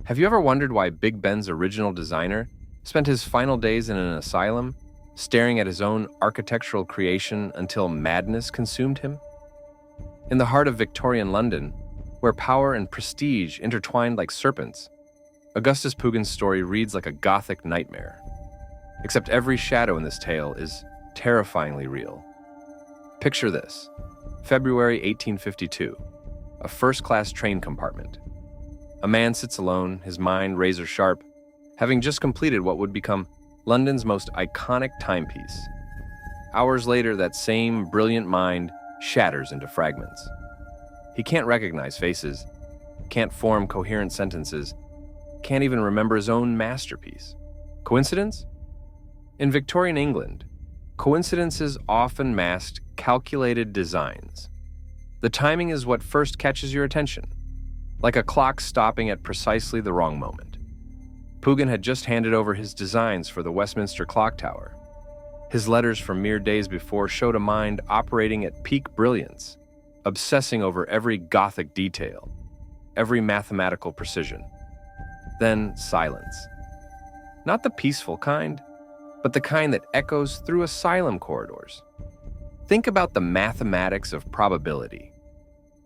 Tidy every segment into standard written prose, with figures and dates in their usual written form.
Have you ever wondered why Big Ben's original designer spent his final days in an asylum, staring at his own architectural creation until madness consumed him? In the heart of Victorian London, where power and prestige intertwined like serpents, Augustus Pugin's story reads like a Gothic nightmare. Except every shadow in this tale is terrifyingly real. Picture this: February 1852, a first-class train compartment. A man sits alone, his mind razor-sharp, having just completed what would become London's most iconic timepiece. Hours later, that same brilliant mind shatters into fragments. He can't recognize faces, can't form coherent sentences, can't even remember his own masterpiece. Coincidence? In Victorian England, coincidences often masked calculated designs. The timing is what first catches your attention, like a clock stopping at precisely the wrong moment. Pugin had just handed over his designs for the Westminster Clock Tower. His letters from mere days before showed a mind operating at peak brilliance, obsessing over every Gothic detail, every mathematical precision. Then silence. Not the peaceful kind, but the kind that echoes through asylum corridors. Think about the mathematics of probability.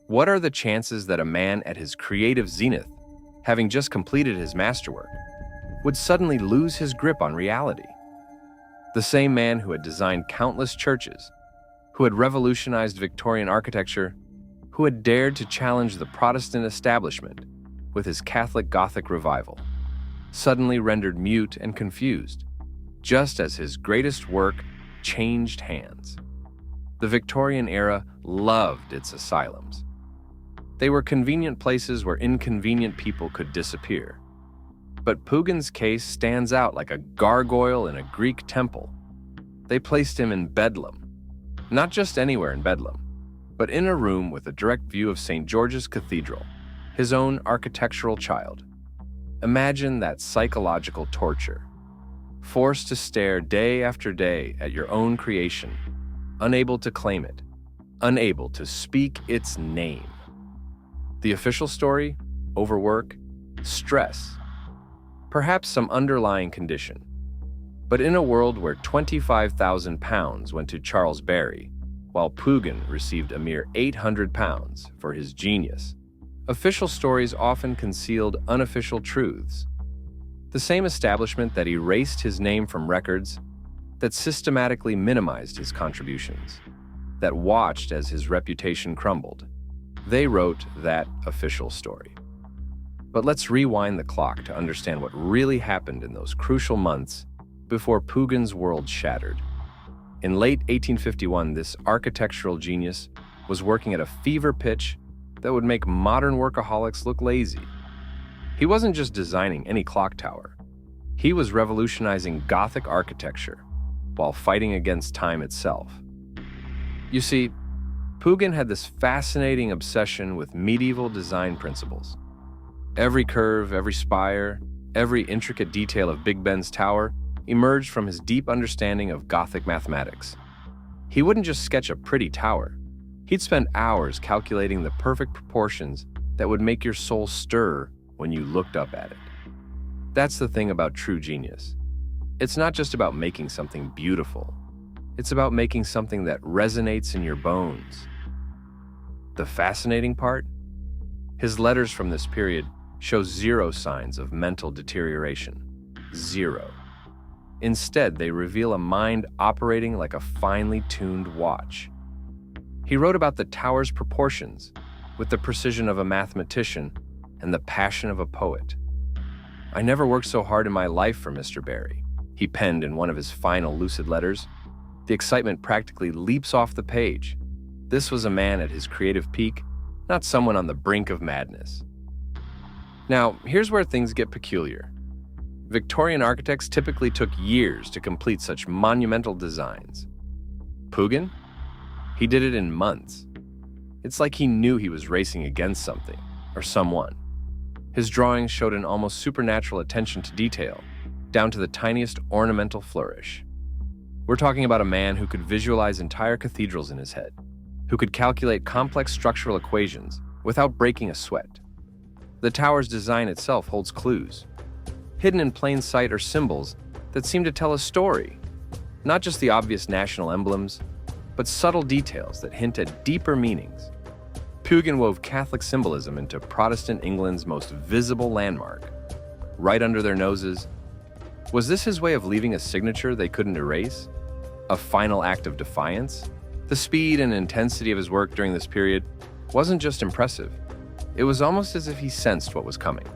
What are the chances that a man at his creative zenith, having just completed his masterwork, would suddenly lose his grip on reality? The same man who had designed countless churches, who had revolutionized Victorian architecture, who had dared to challenge the Protestant establishment with his Catholic Gothic revival, suddenly rendered mute and confused, just as his greatest work changed hands. The Victorian era loved its asylums. They were convenient places where inconvenient people could disappear. But Pugin's case stands out like a gargoyle in a Greek temple. They placed him in Bedlam. Not just anywhere in Bedlam, but in a room with a direct view of St. George's Cathedral, his own architectural child. Imagine that psychological torture. Forced to stare day after day at your own creation, unable to claim it, unable to speak its name. The official story? Overwork? Stress? Perhaps some underlying condition. But in a world where £25,000 went to Charles Barry, while Pugin received a mere £800 for his genius, official stories often concealed unofficial truths. The same establishment that erased his name from records, that systematically minimized his contributions, that watched as his reputation crumbled. They wrote that official story. But let's rewind the clock to understand what really happened in those crucial months before Pugin's world shattered. In late 1851, this architectural genius was working at a fever pitch that would make modern workaholics look lazy. He wasn't just designing any clock tower. He was revolutionizing Gothic architecture while fighting against time itself. You see, Pugin had this fascinating obsession with medieval design principles. Every curve, every spire, every intricate detail of Big Ben's tower emerged from his deep understanding of Gothic mathematics. He wouldn't just sketch a pretty tower. He'd spend hours calculating the perfect proportions that would make your soul stir when you looked up at it. That's the thing about true genius. It's not just about making something beautiful. It's about making something that resonates in your bones. The fascinating part? His letters from this period show zero signs of mental deterioration. Zero. Instead, they reveal a mind operating like a finely tuned watch. He wrote about the tower's proportions with the precision of a mathematician and the passion of a poet. "I never worked so hard in my life for Mr. Barry," he penned in one of his final lucid letters. The excitement practically leaps off the page. This was a man at his creative peak, not someone on the brink of madness. Now, here's where things get peculiar. Victorian architects typically took years to complete such monumental designs. Pugin? He did it in months. It's like he knew he was racing against something, or someone. His drawings showed an almost supernatural attention to detail, down to the tiniest ornamental flourish. We're talking about a man who could visualize entire cathedrals in his head, who could calculate complex structural equations without breaking a sweat. The tower's design itself holds clues. Hidden in plain sight are symbols that seem to tell a story, not just the obvious national emblems, but subtle details that hint at deeper meanings. Pugin wove Catholic symbolism into Protestant England's most visible landmark, right under their noses. Was this his way of leaving a signature they couldn't erase? A final act of defiance? The speed and intensity of his work during this period wasn't just impressive. It was almost as if he sensed what was coming.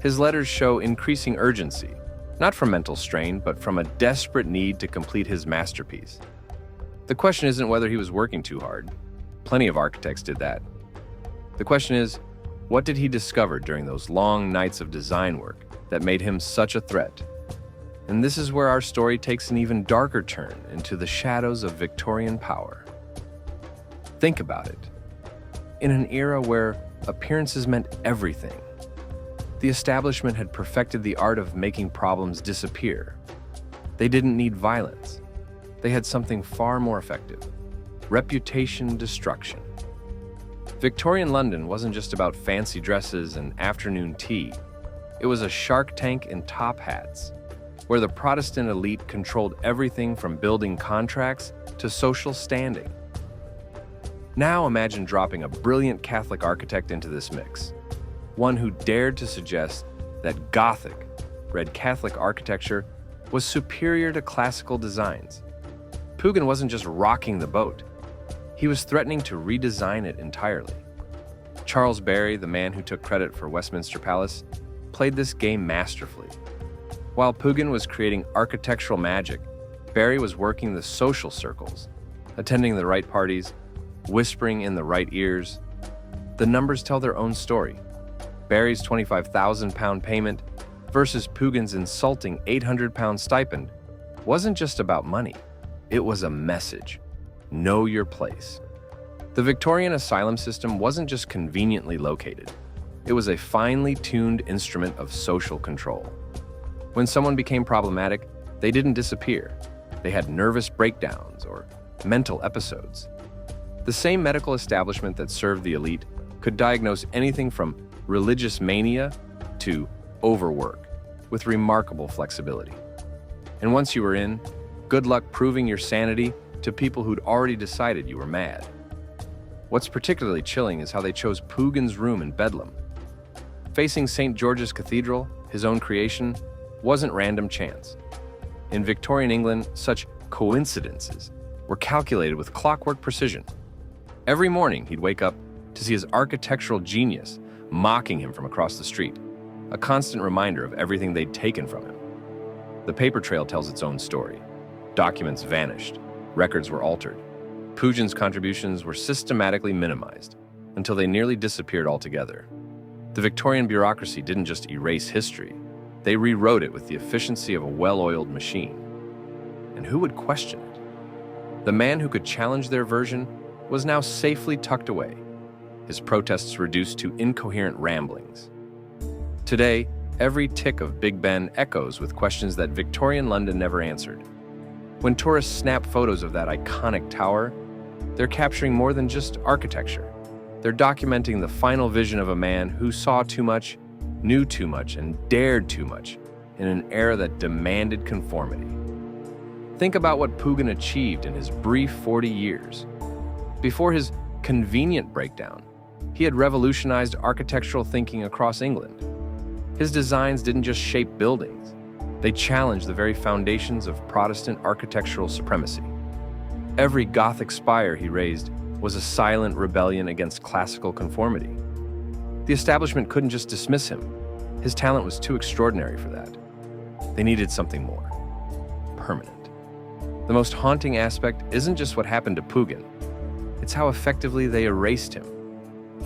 His letters show increasing urgency, not from mental strain, but from a desperate need to complete his masterpiece. The question isn't whether he was working too hard. Plenty of architects did that. The question is, what did he discover during those long nights of design work that made him such a threat? And this is where our story takes an even darker turn into the shadows of Victorian power. Think about it. In an era where appearances meant everything, the establishment had perfected the art of making problems disappear. They didn't need violence. They had something far more effective: reputation destruction. Victorian London wasn't just about fancy dresses and afternoon tea. It was a Shark Tank in top hats, where the Protestant elite controlled everything from building contracts to social standing. Now imagine dropping a brilliant Catholic architect into this mix, one who dared to suggest that Gothic, Red Catholic architecture, was superior to classical designs. Pugin wasn't just rocking the boat. He was threatening to redesign it entirely. Charles Barry, the man who took credit for Westminster Palace, played this game masterfully. While Pugin was creating architectural magic, Barry was working the social circles, attending the right parties, whispering in the right ears. The numbers tell their own story. Barry's £25,000 payment versus Pugin's insulting £800 stipend wasn't just about money. It was a message. Know your place. The Victorian asylum system wasn't just conveniently located. It was a finely tuned instrument of social control. When someone became problematic, they didn't disappear. They had nervous breakdowns or mental episodes. The same medical establishment that served the elite could diagnose anything from religious mania to overwork with remarkable flexibility. And once you were in, good luck proving your sanity to people who'd already decided you were mad. What's particularly chilling is how they chose Pugin's room in Bedlam. Facing St. George's Cathedral, his own creation, wasn't random chance. In Victorian England, such coincidences were calculated with clockwork precision. Every morning, he'd wake up to see his architectural genius mocking him from across the street, a constant reminder of everything they'd taken from him. The paper trail tells its own story. Documents vanished, records were altered. Pugin's contributions were systematically minimized until they nearly disappeared altogether. The Victorian bureaucracy didn't just erase history, they rewrote it with the efficiency of a well-oiled machine. And who would question it? The man who could challenge their version was now safely tucked away, his protests reduced to incoherent ramblings. Today, every tick of Big Ben echoes with questions that Victorian London never answered. When tourists snap photos of that iconic tower, they're capturing more than just architecture. They're documenting the final vision of a man who saw too much, knew too much, and dared too much in an era that demanded conformity. Think about what Pugin achieved in his brief 40 years. Before his convenient breakdown, he had revolutionized architectural thinking across England. His designs didn't just shape buildings, they challenged the very foundations of Protestant architectural supremacy. Every Gothic spire he raised was a silent rebellion against classical conformity. The establishment couldn't just dismiss him. His talent was too extraordinary for that. They needed something more permanent. The most haunting aspect isn't just what happened to Pugin, it's how effectively they erased him.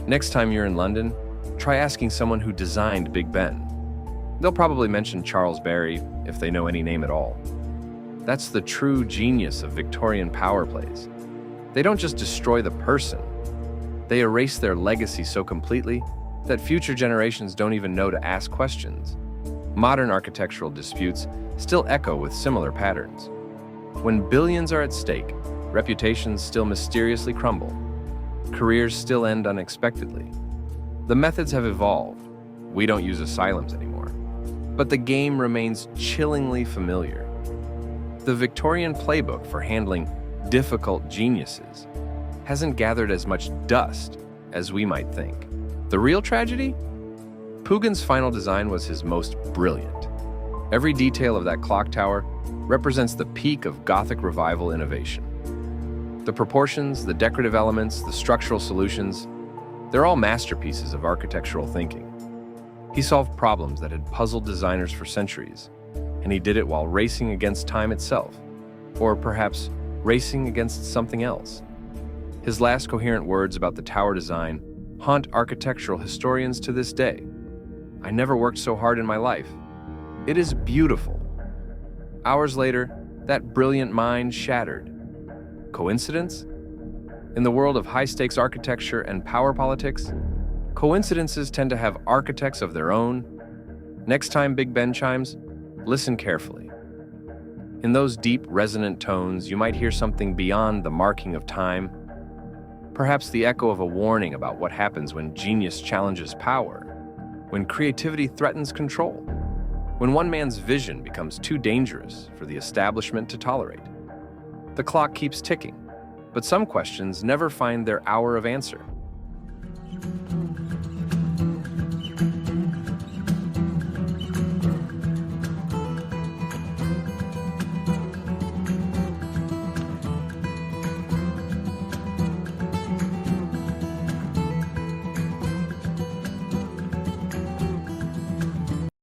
Next time you're in London, try asking someone who designed Big Ben. They'll probably mention Charles Barry, if they know any name at all. That's the true genius of Victorian power plays. They don't just destroy the person, they erase their legacy so completely that future generations don't even know to ask questions. Modern architectural disputes still echo with similar patterns. When billions are at stake, reputations still mysteriously crumble. Careers still end unexpectedly. The methods have evolved, We don't use asylums anymore. But the game remains chillingly familiar. The Victorian playbook for handling difficult geniuses hasn't gathered as much dust as we might think. The real tragedy? Pugin's final design was his most brilliant. Every detail of that clock tower represents the peak of Gothic revival innovation. The proportions, the decorative elements, the structural solutions, they're all masterpieces of architectural thinking. He solved problems that had puzzled designers for centuries, and he did it while racing against time itself, or perhaps racing against something else. His last coherent words about the tower design haunt architectural historians to this day. "I never worked so hard in my life. It is beautiful." Hours later, that brilliant mind shattered. Coincidence? In the world of high-stakes architecture and power politics, coincidences tend to have architects of their own. Next time Big Ben chimes, listen carefully. In those deep, resonant tones, you might hear something beyond the marking of time, perhaps the echo of a warning about what happens when genius challenges power, when creativity threatens control, when one man's vision becomes too dangerous for the establishment to tolerate. The clock keeps ticking, but some questions never find their hour of answer.